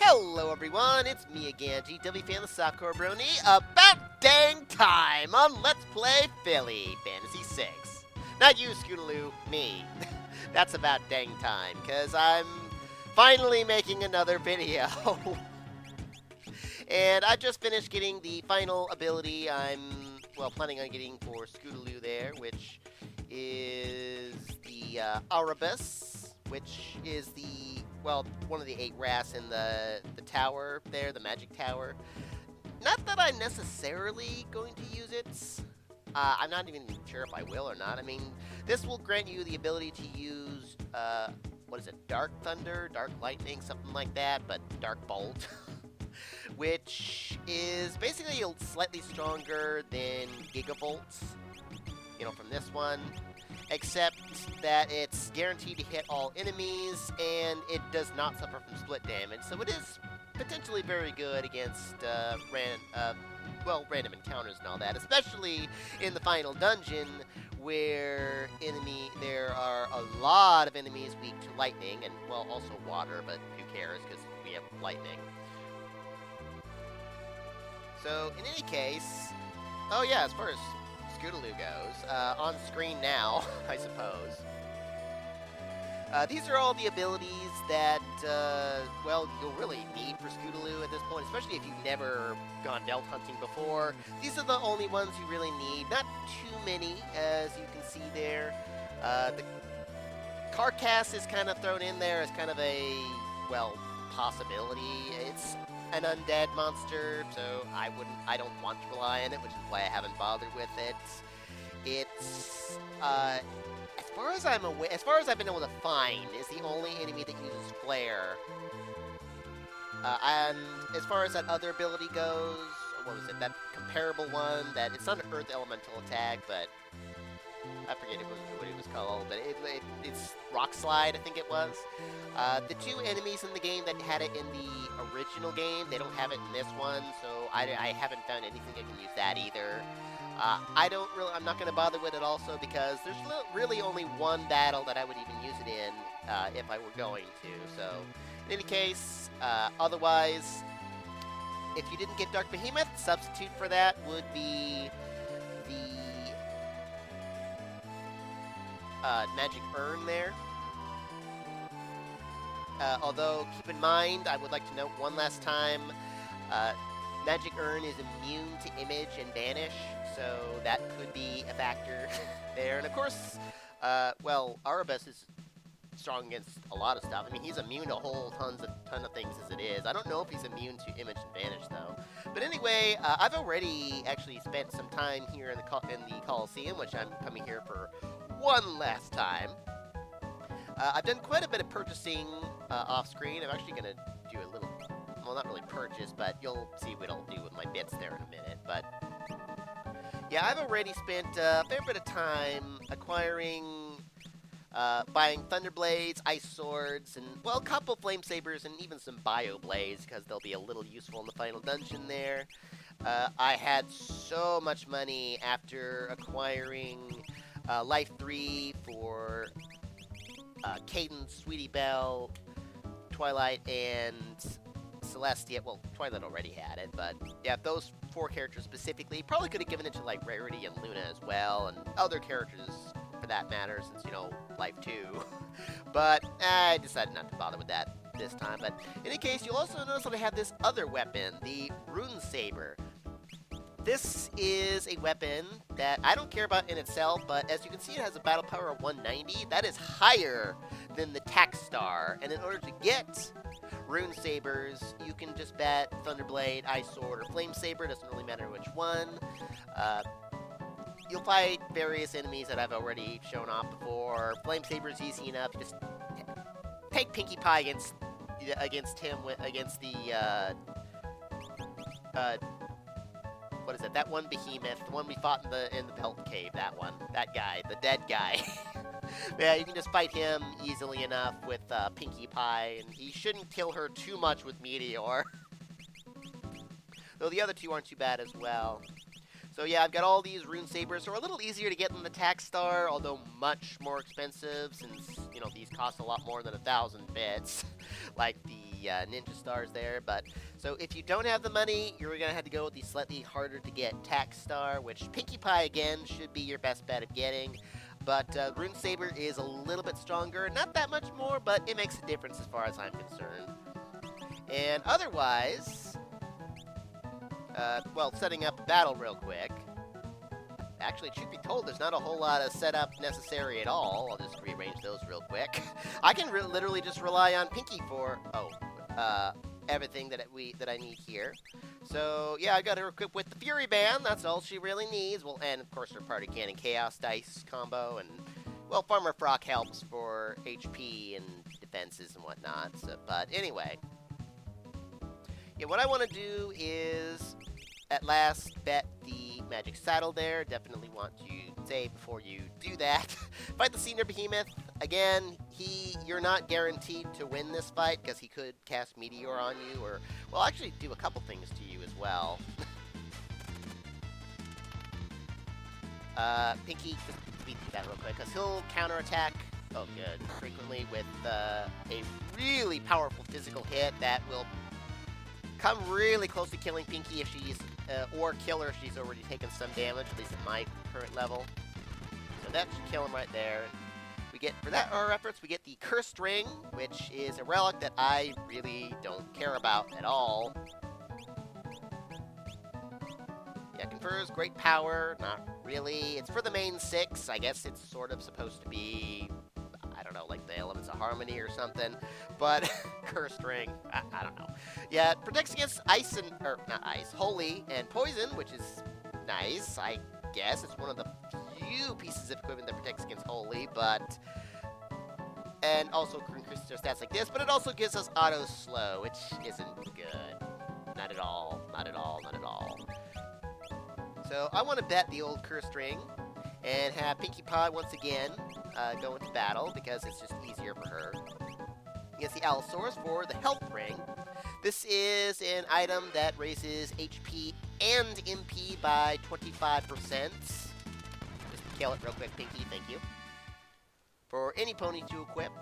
Hello everyone, it's me again, GW Fan the Softcore Brony, about dang time on Let's Play Philly Fantasy 6. Not you, Scootaloo, me. That's about dang time, because I'm finally making another video. And I just finished getting the final ability I'm, planning on getting for Scootaloo there, which is the Arabus, which is the, one of the 8 wraths in the tower there, the magic tower. Not that I'm necessarily going to use it. I'm not even sure if I will or not. I mean, this will grant you the ability to use, Dark Thunder, Dark Lightning, something like that, but Dark Bolt. Which is basically slightly stronger than Gigavolts, from this one. Except that it's guaranteed to hit all enemies, and it does not suffer from split damage, so it is potentially very good against random encounters and all that, especially in the final dungeon, where there are a lot of enemies weak to lightning, and, also water, but who cares, because we have lightning. So, in any case, as far as Scootaloo goes, on screen now, I suppose. These are all the abilities that, you'll really need for Scootaloo at this point, especially if you've never gone belt hunting before. These are the only ones you really need. Not too many, as you can see there. The Carcass is kind of thrown in there as kind of a, possibility. It's an undead monster, so I don't want to rely on it, which is why I haven't bothered with it. It's, as far as I've been able to find, is the only enemy that uses flare. And as far as that other ability goes, that comparable one, that it's not an earth elemental attack, but I forget what it was called, but it's Rock Slide, I think it was. The 2 enemies in the game that had it in the original game, they don't have it in this one, so I haven't found anything that can use that either. I'm not going to bother with it also because there's really only one battle that I would even use it in if I were going to. So, in any case, otherwise, if you didn't get Dark Behemoth, substitute for that would be the Magic Urn there. Although, keep in mind, I would like to note one last time, Magic Urn is immune to Image and Banish, so that could be a factor there. And of course, Arabus is strong against a lot of stuff. I mean, he's immune to a whole ton of things as it is. I don't know if he's immune to Image and Banish, though. But anyway, I've already actually spent some time here in the Coliseum, which I'm coming here for one last time. I've done quite a bit of purchasing off-screen. I'm actually going to do a little, not really purchase, but you'll see what I'll do with my bits there in a minute. But yeah, I've already spent a fair bit of time acquiring, buying Thunderblades, Ice Swords, and, a couple Flame Sabers, and even some Bio Blades, because they'll be a little useful in the final dungeon there. I had so much money after acquiring Life 3 for Cadence, Sweetie Belle, Twilight, and Celestia. Well, Twilight already had it, but yeah, those 4 characters specifically. Probably could have given it to, Rarity and Luna as well, and other characters for that matter, since, Life 2. But I decided not to bother with that this time. But in any case, you'll also notice that I have this other weapon, the Rune Saber. This is a weapon that I don't care about in itself, but as you can see, it has a battle power of 190. That is higher than the Tax Star, and in order to get Rune Sabers, you can just bet Thunderblade, Ice Sword, or Flame Saber. Doesn't really matter which one. You'll fight various enemies that I've already shown off before. Flame Saber is easy enough. You just take Pinkie Pie against him against the that one behemoth, the one we fought in the Belt Cave, that guy, the dead guy. Yeah, you can just fight him easily enough with Pinkie Pie, and he shouldn't kill her too much with Meteor. Though the other 2 aren't too bad as well. So yeah, I've got all these Rune Sabers, so are a little easier to get than the Tax Star, although much more expensive, since these cost a lot more than 1,000 bits, like the ninja stars there. But so if you don't have the money, you're gonna have to go with the slightly harder to get tax star, which Pinkie Pie again should be your best bet of getting. But Rune Saber is a little bit stronger, not that much more, but it makes a difference as far as I'm concerned. And otherwise, well, setting up a battle real quick. Actually, truth be told, there's not a whole lot of setup necessary at all. I'll just rearrange those real quick. I can literally just rely on Pinkie for everything that I need here. So yeah, I got her equipped with the Fury Band. That's all she really needs. Well, and of course her Party Cannon Chaos Dice combo, and well, Farmer Frock helps for HP and defenses and whatnot. So, but anyway, yeah, what I want to do is at last bet the Magic Saddle there. Definitely want to say before you do that, fight the Senior Behemoth. Again, you're not guaranteed to win this fight because he could cast Meteor on you, or, well, actually do a couple things to you as well. Pinkie, just speed through that real quick, because he'll counterattack, oh good, frequently with a really powerful physical hit that will come really close to killing Pinkie if she's, or kill her if she's already taken some damage, at least at my current level. So that should kill him right there. We get, for that our efforts, we get the Cursed Ring, which is a relic that I really don't care about at all. Yeah, confers great power, not really. It's for the main 6. I guess it's sort of supposed to be, I don't know, like the Elements of Harmony or something. But, Cursed Ring, I don't know. Yeah, it protects against ice and, or not ice, holy and poison, which is nice, I guess. It's one of the few pieces of equipment that protects against holy, but, and also increases their stats like this, but it also gives us auto slow, which isn't good. Not at all, not at all, not at all. So I want to bet the old Cursed Ring and have Pinkie Pie once again go into battle because it's just easier for her. Against the Allosaurus for the Health Ring. This is an item that raises HP and MP by 25%. Just kill it real quick, Pinkie, thank you. For any pony to equip.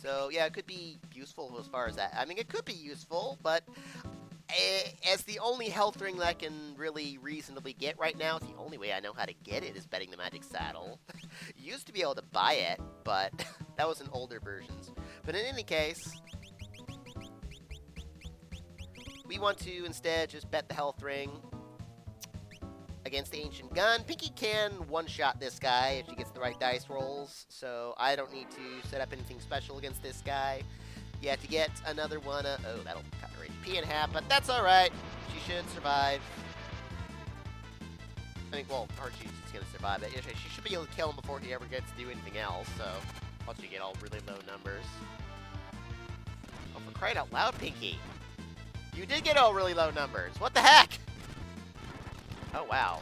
So yeah, it could be useful as far as that. I mean, it could be useful, but as the only health ring that I can really reasonably get right now, the only way I know how to get it is betting the Magic Saddle. You used to be able to buy it, but that was in older versions. But in any case, we want to instead just bet the health ring against the Ancient Gun. Pinkie can one-shot this guy if she gets the right dice rolls, so I don't need to set up anything special against this guy. Yeah, to get another one, oh, that'll cut her HP in half, but that's alright. She should survive. I mean, well, Archie's just gonna survive it. She should be able to kill him before he ever gets to do anything else, so once you get all really low numbers. Oh, for crying out loud, Pinkie! You did get all really low numbers! What the heck?! Oh, wow.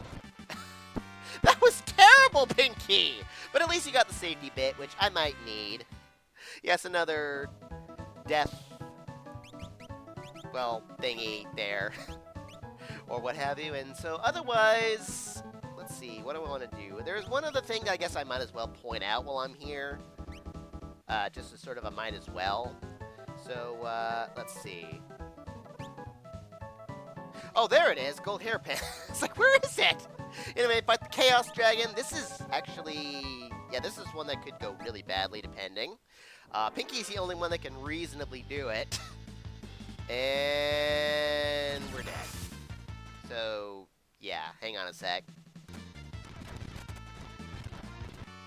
That was terrible, Pinkie! But at least you got the safety bit, which I might need. Yes, another death, well, thingy there. Or what have you. And so otherwise, let's see, what do I want to do? There's one other thing I guess I might as well point out while I'm here. Just as sort of a might as well. So, let's see. Oh, there it is, gold hairpin. It's like, where is it? Anyway, fight the Chaos Dragon. This is actually, yeah, this is one that could go really badly depending. Pinkie's the only one that can reasonably do it. And we're dead. So, yeah, hang on a sec.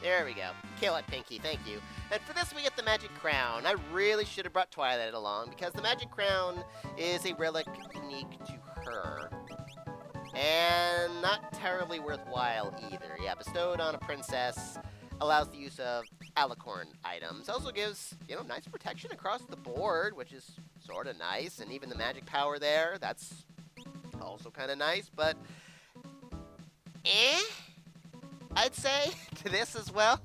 There we go. Kill it, Pinkie, thank you. And for this, we get the Magic Crown. I really should have brought Twilight along, because the Magic Crown is a relic unique to her. And not terribly worthwhile either. Yeah, bestowed on a princess, allows the use of alicorn items. Also gives, nice protection across the board, which is sort of nice. And even the magic power there, that's also kind of nice. But, I'd say, to this as well.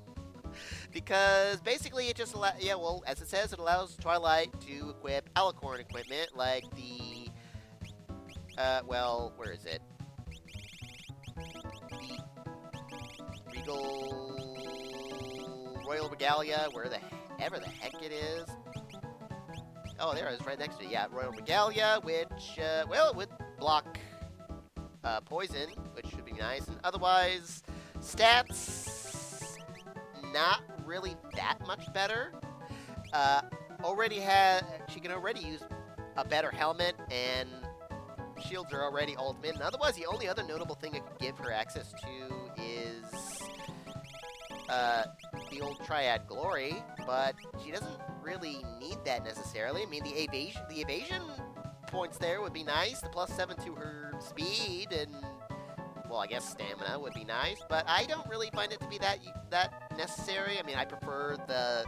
Because basically it just allows, yeah, well, as it says, it allows Twilight to equip alicorn equipment, like the, well, where is it? The Regal Royal Regalia, ever the heck it is. Oh, there it is, right next to it. Yeah, Royal Regalia, which, well, it would block poison, which should be nice. And otherwise, stats, not really that much better. She can already use a better helmet, and shields are already ultimate. And otherwise, the only other notable thing I could give her access to is the old Triad Glory, but she doesn't really need that necessarily. I mean, the evasion points there would be nice. The +7 to her speed and, well, I guess stamina would be nice, but I don't really find it to be that necessary. I mean, I prefer the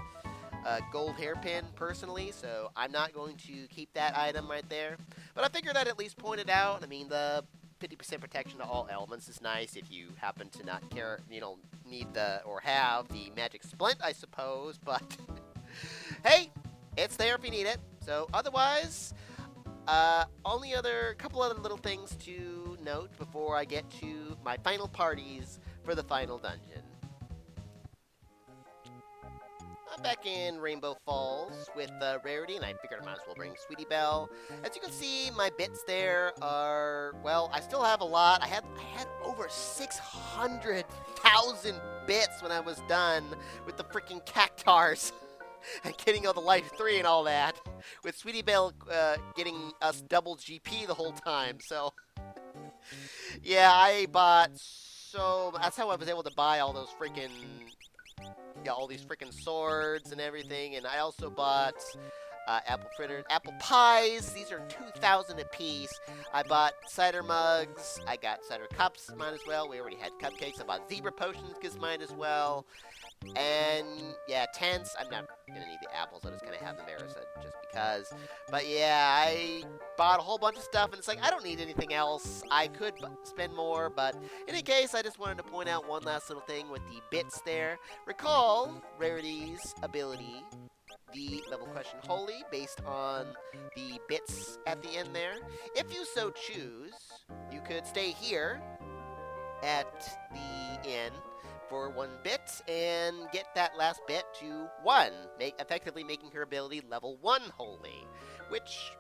gold hairpin personally, so I'm not going to keep that item right there. But I figured I'd at least point it out. I mean, the 50% protection to all elements is nice if you happen to not care, need or have the magic splint, I suppose, but hey, it's there if you need it. So otherwise, only couple other little things to note before I get to my final parties for the final dungeon. I'm back in Rainbow Falls with Rarity, and I figured I might as well bring Sweetie Belle. As you can see, my bits there are, well, I still have a lot. I had over 600,000 bits when I was done with the freaking cactars and getting all the Life 3 and all that, with Sweetie Belle getting us double GP the whole time. So, yeah, that's how I was able to buy all those freaking... Yeah, all these freaking swords and everything, and I also bought apple pies. These are 2,000 apiece. I bought cider mugs. I got cider cups, mine as well. We already had cupcakes. I bought zebra potions, because mine as well. And yeah, tents. I'm not gonna need the apples. I'll just kind of have them there just because. But yeah, I bought a whole bunch of stuff, and it's like I don't need anything else. I could spend more, but in any case, I just wanted to point out one last little thing with the bits there. Recall Rarity's ability, the level question Holy, based on the bits at the end there. If you so choose, you could stay here at the inn for 1 bit and get that last bit to 1, effectively making her ability level 1 Holy, which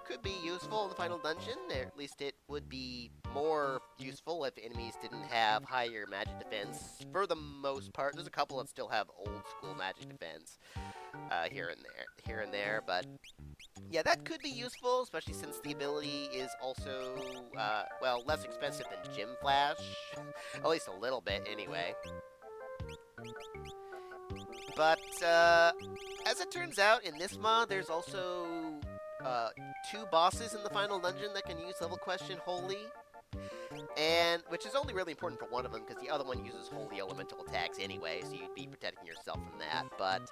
could be useful in the final dungeon. At least it would be more useful if enemies didn't have higher magic defense. For the most part, there's a couple that still have old school magic defense here and there, but yeah, that could be useful, especially since the ability is also, well, less expensive than Gym Flash. At least a little bit, anyway. But, as it turns out, in this mod, there's also 2 bosses in the final dungeon that can use level question Holy. And, which is only really important for one of them, because the other one uses Holy Elemental attacks anyway, so you'd be protecting yourself from that, but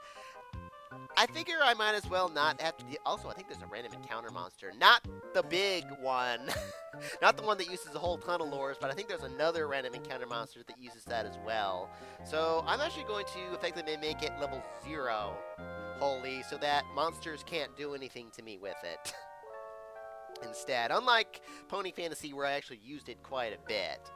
I figure I might as well not have to... Also, I think there's a random encounter monster. Not the big one. Not the one that uses the whole ton of lures, but I think there's another random encounter monster that uses that as well. So, I'm actually going to effectively make it level 0 Holy, so that monsters can't do anything to me with it. Instead, unlike Pony Fantasy, where I actually used it quite a bit.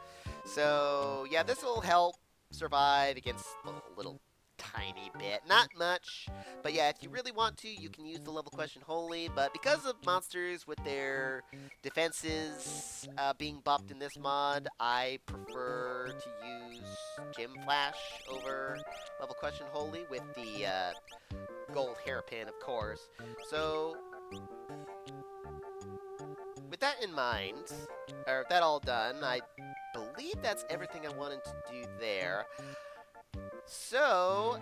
So, yeah, this will help survive against a little tiny bit. Not much, but yeah, if you really want to, you can use the level question Holy, but because of monsters with their defenses being buffed in this mod, I prefer to use Gym Flash over level question Holy with the gold hairpin, of course. So, with that in mind, or that all done, I believe that's everything I wanted to do there. So,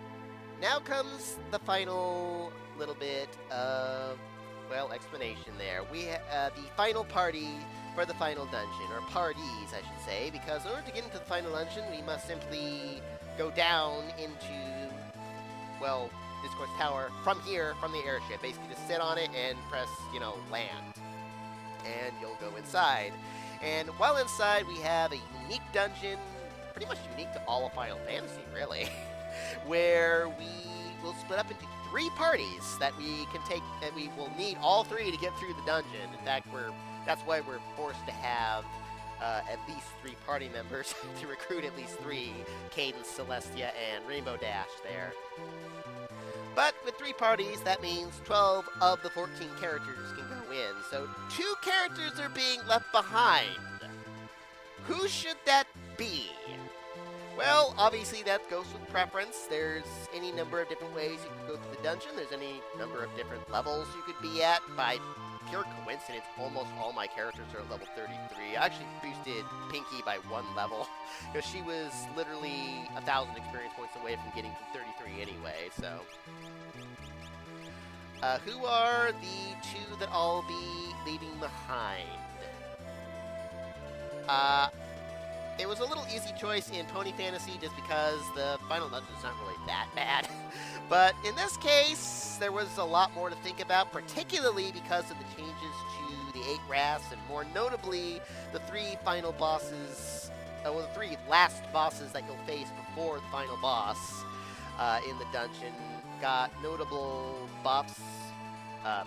now comes the final little bit of, well, explanation there. We the final party for the final dungeon, or parties, I should say, because in order to get into the final dungeon, we must simply go down into, well, Discourse Tower from here, from the airship. Basically, just sit on it and press, land. And you'll go inside. And while inside, we have a unique dungeon, pretty much unique to all of Final Fantasy, really, where we will split up into 3 parties that we can take, and we will need all 3 to get through the dungeon. In fact, that's why we're forced to have at least 3 party members to recruit at least 3 Cadence, Celestia, and Rainbow Dash there. But with 3 parties, that means 12 of the 14 characters can go in. So 2 characters are being left behind. Who should that be? Well, obviously that goes with preference. There's any number of different ways you can go through the dungeon. There's any number of different levels you could be at. By pure coincidence, almost all my characters are at level 33. I actually boosted Pinky by 1 level, because she was literally 1,000 experience points away from getting to 33 anyway, so. Who are the 2 that I'll be leaving behind? It was a little easy choice in Pony Fantasy just because the final dungeon's not really that bad. But in this case, there was a lot more to think about, particularly because of the changes to the 8 wraths, and more notably, the 3 final bosses, well, the 3 last bosses that you'll face before the final boss in the dungeon got notable buffs,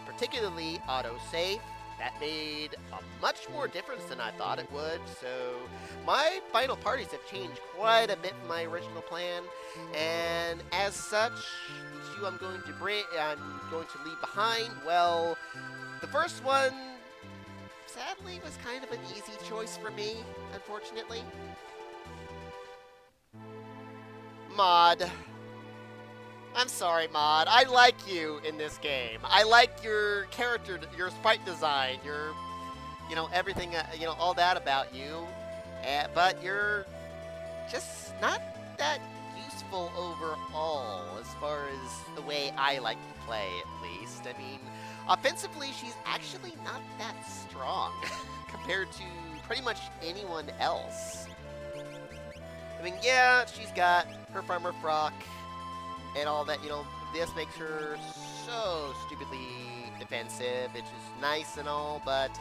particularly autosave. That made a much more difference than I thought it would, so my final parties have changed quite a bit from my original plan, and as such, the 2 I'm going to leave behind, well, the first one, sadly, was kind of an easy choice for me, unfortunately. Mod. I'm sorry, Mod. I like you in this game. I like your character, your sprite design, your, everything, all that about you. But you're just not that useful overall, as far as the way I like to play, at least. I mean, offensively, she's actually not that strong compared to pretty much anyone else. I mean, yeah, she's got her farmer frock and all that, this makes her so stupidly defensive, which is nice and all, but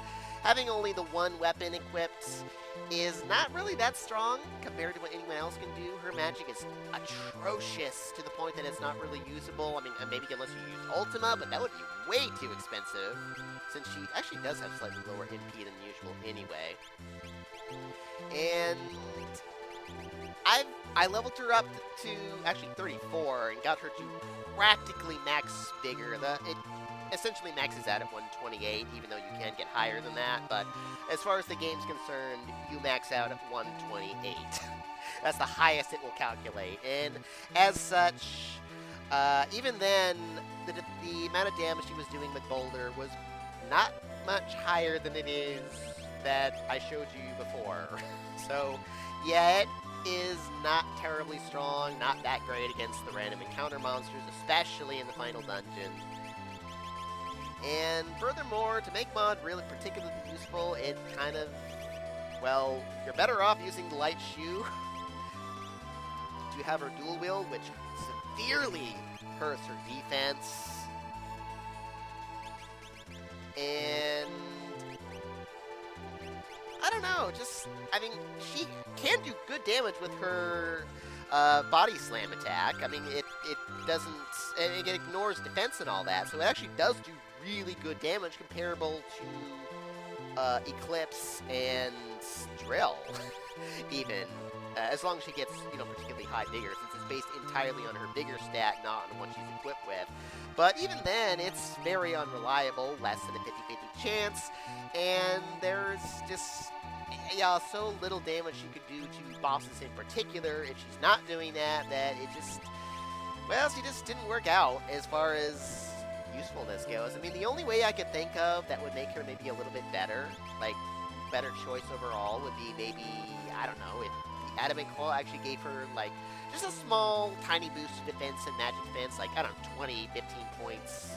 having only the 1 weapon equipped is not really that strong compared to what anyone else can do. Her magic is atrocious to the point that it's not really usable. I mean, maybe unless you use Ultima, but that would be way too expensive, since she actually does have slightly lower MP than usual anyway. And I leveled her up to actually 34 and got her to practically max vigor. It essentially maxes out at 128, even though you can get higher than that. But as far as the game's concerned, you max out at 128. That's the highest it will calculate. And as such, even then, the amount of damage she was doing with Boulder was not much higher than it is that I showed you before. So, yeah, it is not terribly strong, not that great against the random encounter monsters, especially in the final dungeon. And furthermore, to make Mod really particularly useful, it kind of, well, you're better off using the Light Shoe to have her dual wield, which severely hurts her defense. And I don't know, I mean, she can do good damage with her body slam attack. I mean, it doesn't, it ignores defense and all that, so it actually does do really good damage comparable to Eclipse and Drill, even. As long as she gets, particularly high vigor, since it's based entirely on her vigor stat, not on what she's equipped with. But even then, it's very unreliable, less than a 50-50 chance, and there's just, so little damage she could do to bosses in particular if she's not doing that it just, she just didn't work out as far as usefulness goes. I mean, the only way I could think of that would make her maybe a little bit better, better choice overall, would be maybe, I don't know, if the Adamant Claw actually gave her, just a small, tiny boost to defense and magic defense, I don't know, 20, 15 points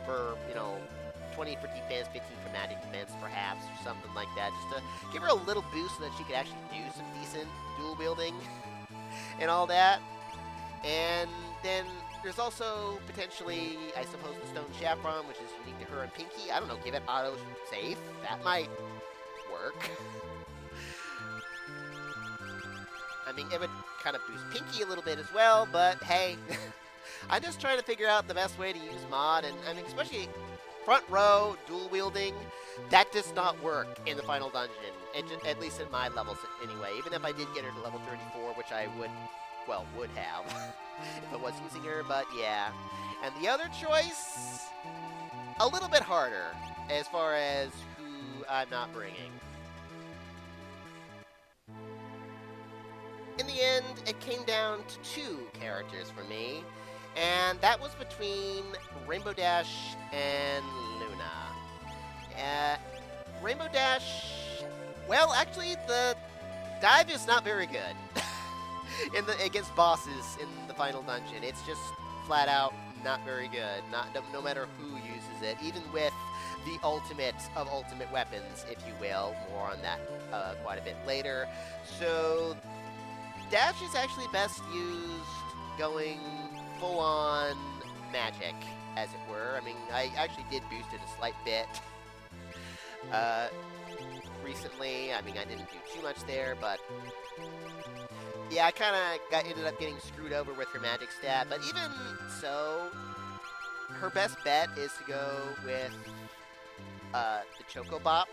for, 20 for defense, 15 for magic defense, perhaps, or something like that, just to give her a little boost so that she could actually do some decent dual wielding and all that. And then there's also potentially, I suppose, the Stone Chaperon, which is unique to her and Pinky. I don't know, give it auto save. That might work. I mean, it would kind of boost Pinky a little bit as well, but hey, I'm just trying to figure out the best way to use Mod, and I mean, especially front row, dual wielding, that does not work in the final dungeon at least at my levels anyway. Even if I did get her to level 34, which I would have if I was using her, but yeah. And the other choice, a little bit harder as far as who I'm not bringing. In the end, it came down to 2 characters for me, and that was between Rainbow Dash and Luna. Rainbow Dash, well, actually, the dive is not very good against bosses in the final dungeon. It's just flat out not very good. No matter who uses it, even with the ultimate of ultimate weapons, if you will. More on that quite a bit later. So Dash is actually best used going full-on magic, as it were. I mean, I actually did boost it a slight bit recently. I mean, I didn't do too much there, but yeah, I kind of ended up getting screwed over with her magic stat. But even so, her best bet is to go with the Choco Bop,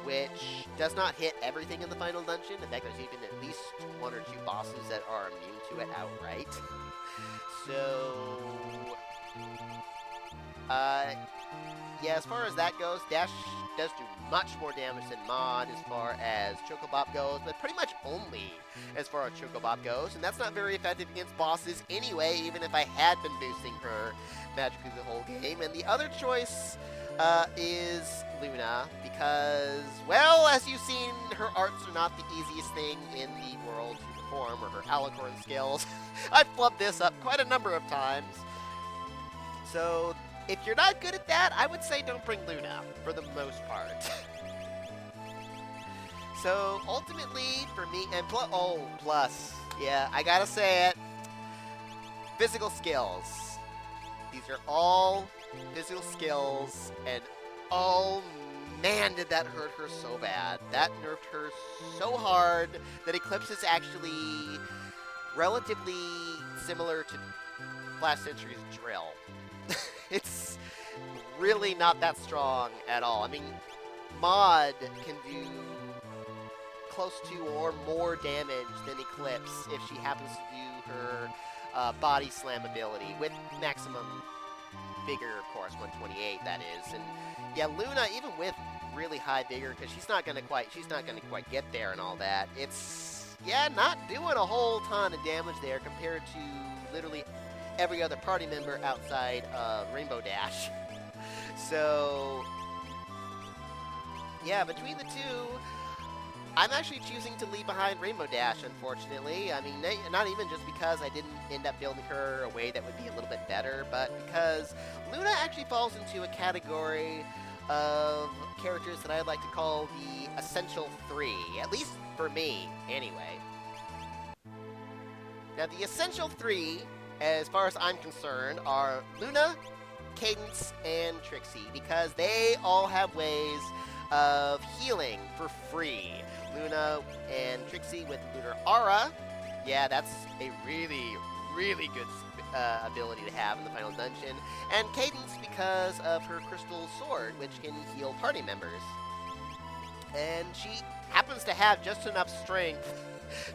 which does not hit everything in the final dungeon. In fact, there's even at least 1 or 2 bosses that are immune to it outright. So, yeah, as far as that goes, Dash does do much more damage than Mod as far as Choco Bop goes, but pretty much only as far as Choco Bop goes, and that's not very effective against bosses anyway, even if I had been boosting her magically the whole game. And the other choice is Luna, because, well, as you've seen, her arts are not the easiest thing in the world to perform, or her alicorn skills. I've flubbed this up quite a number of times. So, if you're not good at that, I would say don't bring Luna, for the most part. So, ultimately, for me, and plus, yeah, I gotta say it, physical skills. These are all physical skills, and oh man, did that hurt her so bad. That nerfed her so hard that Eclipse is actually relatively similar to Flash Sentry's drill. It's really not that strong at all. I mean, Mod can do close to or more damage than Eclipse if she happens to do her body slam ability with maximum vigor, of course, 128 that is. And yeah, Luna, even with really high vigor, because she's not gonna quite get there and all that, it's, yeah, not doing a whole ton of damage there compared to literally every other party member outside of Rainbow Dash. So yeah, between the two, I'm actually choosing to leave behind Rainbow Dash, unfortunately. I mean, not even just because I didn't end up building her a way that would be a little bit better, but because Luna actually falls into a category of characters that I'd like to call the Essential 3, at least for me, anyway. Now, the Essential 3, as far as I'm concerned, are Luna, Cadence, and Trixie, because they all have ways of healing for free. Luna and Trixie with Lunar Aura. Yeah, that's a really, really good ability to have in the final dungeon. And Cadence because of her Crystal Sword, which can heal party members. And she happens to have just enough strength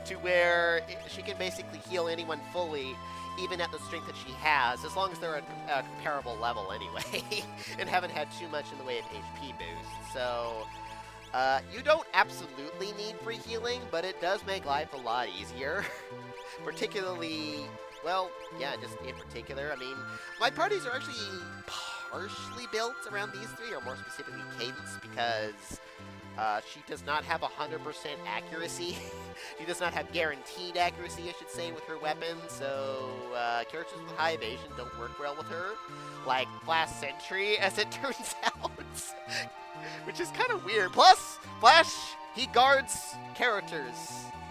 to where she can basically heal anyone fully, even at the strength that she has, as long as they're at a comparable level anyway, and haven't had too much in the way of HP boost. So, you don't absolutely need free healing, but it does make life a lot easier. Particularly, well, yeah, just in particular. I mean, my parties are actually partially built around these three, or more specifically Cadence, because she does not have 100% accuracy. She does not have guaranteed accuracy, I should say, with her weapon, so characters with high evasion don't work well with her. Like Flash Sentry, as it turns out. Which is kind of weird. Plus, Flash, he guards characters.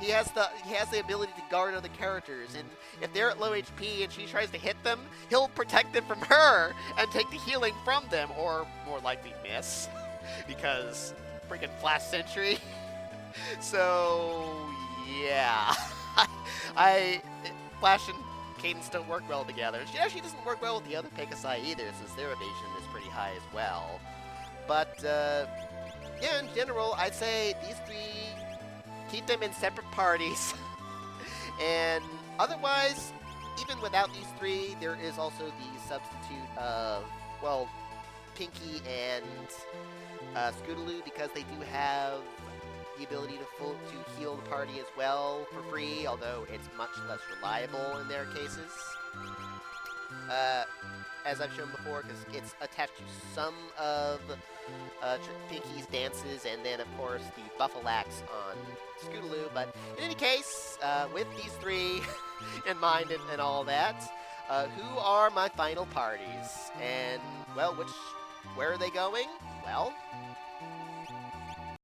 He has the ability to guard other characters, and if they're at low HP and she tries to hit them, he'll protect them from her and take the healing from them, or more likely miss, because freaking Flash Sentry. So yeah, Flash and Cadence don't work well together. She actually doesn't work well with the other Pegasi either, since their evasion is pretty high as well. But Yeah, in general, I'd say these three, keep them in separate parties. And otherwise, even without these three, there is also the substitute of, well, Pinky and Scootaloo, because they do have the ability to heal the party as well for free, although it's much less reliable in their cases. As I've shown before, because it's attached to some of Pinky's dances, and then, of course, the Buffalax on Scootaloo. But in any case, with these three in mind and all that, who are my final parties? And, well, where are they going? Well,